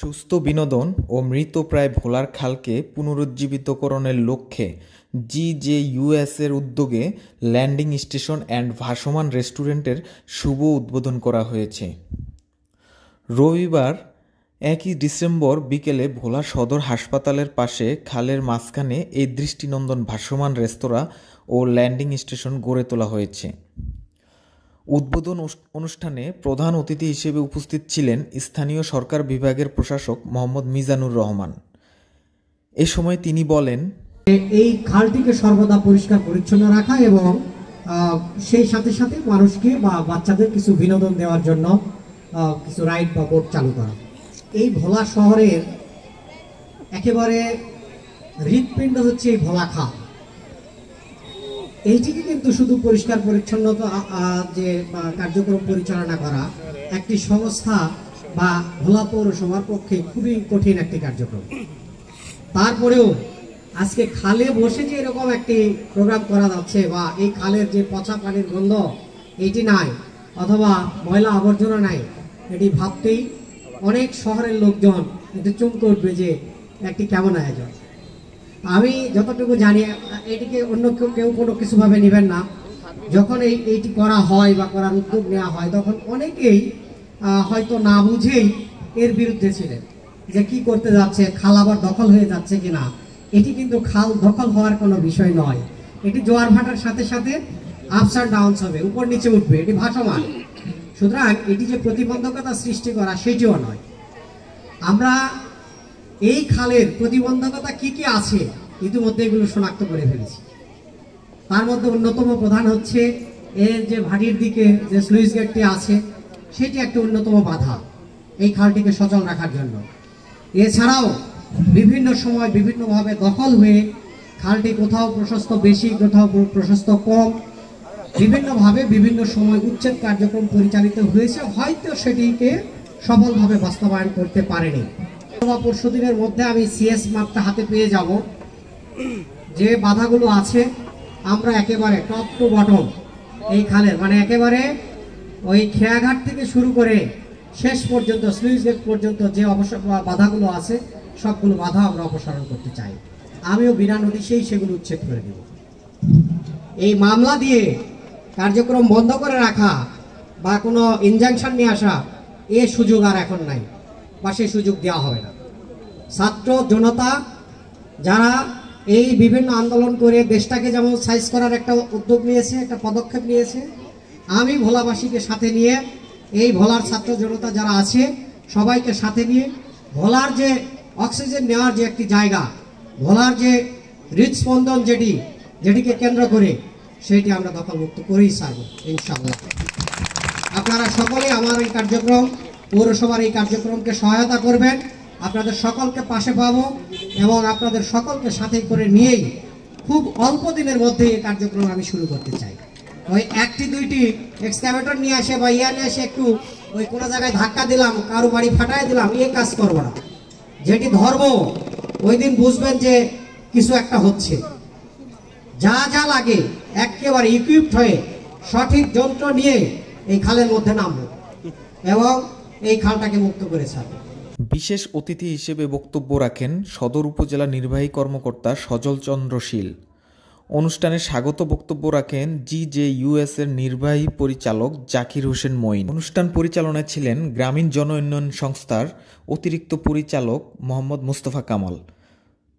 সুস্থ বিনোদন ও মৃতপ্রায় ভোলার খালকে পুনরুজ্জীবিতকরণের লক্ষ্যে জিজেইউএস-এর উদ্যোগে ল্যান্ডিং স্টেশন অ্যান্ড ভাসমান রেস্টুরেন্টের শুভ উদ্বোধন করা হয়েছে। রবিবার 1 ডিসেম্বর বিকেলে ভোলা সদর হাসপাতালের পাশে খালের মাঝখানে এই দৃষ্টিনন্দন ভাসমান রেস্তোরাঁ ও ল্যান্ডিং স্টেশন গড়ে তোলা হয়েছে। উদ্বোধন অনুষ্ঠানে প্রধান অতিথি হিসেবে উপস্থিত ছিলেন স্থানীয় সরকার বিভাগের প্রশাসক মোহাম্মদ মিজানুর রহমান। এ সময় তিনি বলেন, এই খালটিকে সর্বদা পরিষ্কার পরিচ্ছন্ন রাখা এবং সেই সাথে সাথে মানুষকে বা বাচ্চাদের কিছু বিনোদন দেওয়ার জন্য কিছু রাইড বা বোট চালু করা। এই ভোলা শহরের একেবারে হৃৎপিণ্ড হচ্ছে এই ভোলা খাল। এইটিকে কিন্তু শুধু পরিষ্কার পরিচ্ছন্নতা যে কার্যক্রম পরিচালনা করা একটি সংস্থা বা ভোলা পৌরসভার পক্ষে খুবই কঠিন একটি কার্যক্রম। তারপরেও আজকে খালে বসে যে এরকম একটি প্রোগ্রাম করা যাচ্ছে বা এই খালের যে পচা পানির গন্ধ এটি নাই অথবা ময়লা আবর্জনা নাই, এটি ভাবতেই অনেক শহরের লোকজন একটু চমকে উঠবে যে একটি কেমন আয়োজন। আমি যতটুকু জানি এটিকে অন্য কেউ কোনো কিছুভাবে নেবেন না। যখন এইটি করা হয় বা করার উদ্যোগ নেওয়া হয় তখন অনেকেই হয়তো না বুঝেই এর বিরুদ্ধে ছিলেন যে কি করতে যাচ্ছে, খাল আবার দখল হয়ে যাচ্ছে কিনা। এটি কিন্তু খাল দখল হওয়ার কোনো বিষয় নয়। এটি জোয়ার ভাটার সাথে সাথে আপস অ্যান্ড ডাউনস হবে, উপর নিচে উঠবে, এটি ভাসমান। সুতরাং এটি যে প্রতিবন্ধকতা সৃষ্টি করা সেটিও নয়। আমরা এই খালের প্রতিবন্ধকতা কি কি আছে ইতিমধ্যে এগুলো শনাক্ত করে ফেলেছি। তার মধ্যে অন্যতম প্রধান হচ্ছে এর যে ভাটির দিকে যে স্লুইস গেটটি আছে সেটি একটা অন্যতম বাধা এই খালটিকে সচল রাখার জন্য। এছাড়াও বিভিন্ন সময় বিভিন্নভাবে দখল হয়ে খালটি কোথাও প্রশস্ত বেশি, কোথাও প্রশস্ত কম, বিভিন্নভাবে বিভিন্ন সময় উচ্ছেদ কার্যক্রম পরিচালিত হয়েছে, হয়তো সেটিকে সফলভাবে বাস্তবায়ন করতে পারেনি। পরশুদিনের মধ্যে আমি সিএস মাপটা হাতে পেয়ে যাব। যে বাধাগুলো আছে আমরা একেবারে টপ টু বটম এই খালের মানে একেবারে ওই খেয়াঘাট থেকে শুরু করে শেষ পর্যন্ত স্লুইস গেট পর্যন্ত যে বাধাগুলো আছে সবগুলো বাধা আমরা অপসারণ করতে চাই। আমিও বিনা নোটিশেই সেগুলো উচ্ছেদ করে দেব। এই মামলা দিয়ে কার্যক্রম বন্ধ করে রাখা বা কোনো ইনজাংশন নিয়ে আসা এ সুযোগ আর এখন নাই বা সেই সুযোগ দেওয়া হবে না। ছাত্র জনতা যারা এই বিভিন্ন আন্দোলন করে দেশটাকে যেমন সাইজ করার একটা উদ্যোগ নিয়েছে, একটা পদক্ষেপ নিয়েছে, আমি ভোলাবাসীকে সাথে নিয়ে এই ভোলার ছাত্র জনতা যারা আছে সবাইকে সাথে নিয়ে ভোলার যে অক্সিজেন নেওয়ার যে একটি জায়গা, ভোলার যে হৃদস্পন্দন যেটিকে কেন্দ্র করে সেটি আমরা দখলমুক্ত করেই ছাড়ব ইনশাআল্লাহ। আপনারা সকলে আমার এই কার্যক্রম, পৌরসভার এই কার্যক্রমকে সহায়তা করবেন। আপনাদের সকলকে পাশে পাবো এবং আপনাদের সকলকে সাথে করে নিয়েই খুব অল্প দিনের মধ্যে এই কার্যক্রম আমি শুরু করতে চাই। ওই একটি দুইটি এক্সক্যাভেটর নিয়ে আসে বা নিয়ে এসে একটু ওই কোনো জায়গায় ধাক্কা দিলাম, কারো বাড়ি ফাটাই দিলাম, এই কাজ করবো না। যেটি ধর্ম ওই দিন বুঝবেন যে কিছু একটা হচ্ছে। যা যা লাগে একেবারে ইকুইপড হয়ে সঠিক যন্ত্র নিয়ে এই খালের মধ্যে নামবো এবং এই খালটাকে মুক্ত করে ছাড়বো। বিশেষ অতিথি হিসেবে বক্তব্য রাখেন সদর উপজেলা নির্বাহী কর্মকর্তা সজল চন্দ্র শীল। অনুষ্ঠানে স্বাগত বক্তব্য রাখেন জিজেইউএস-এর নির্বাহী পরিচালক জাকির হোসেন মঈন। অনুষ্ঠান পরিচালনায় ছিলেন গ্রামীণ জন উন্নয়ন সংস্থার অতিরিক্ত পরিচালক মোহাম্মদ মুস্তফা কামাল।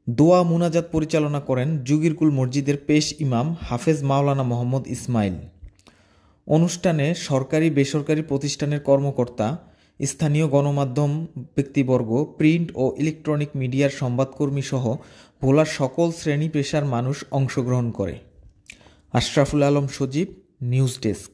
দোয়া মুনাজাত পরিচালনা করেন জুগিরকুল মসজিদের পেশ ইমাম হাফেজ মাওলানা মোহাম্মদ ইসমাইল। অনুষ্ঠানে সরকারি বেসরকারি প্রতিষ্ঠানের কর্মকর্তা, স্থানীয় গণমাধ্যম ব্যক্তিবর্গ, প্রিন্ট ও ইলেকট্রনিক মিডিয়ার সংবাদকর্মী সহ ভোলার সকল শ্রেণী পেশার মানুষ অংশগ্রহণ করে। আশরাফুল আলম সজীব, নিউজ ডেস্ক।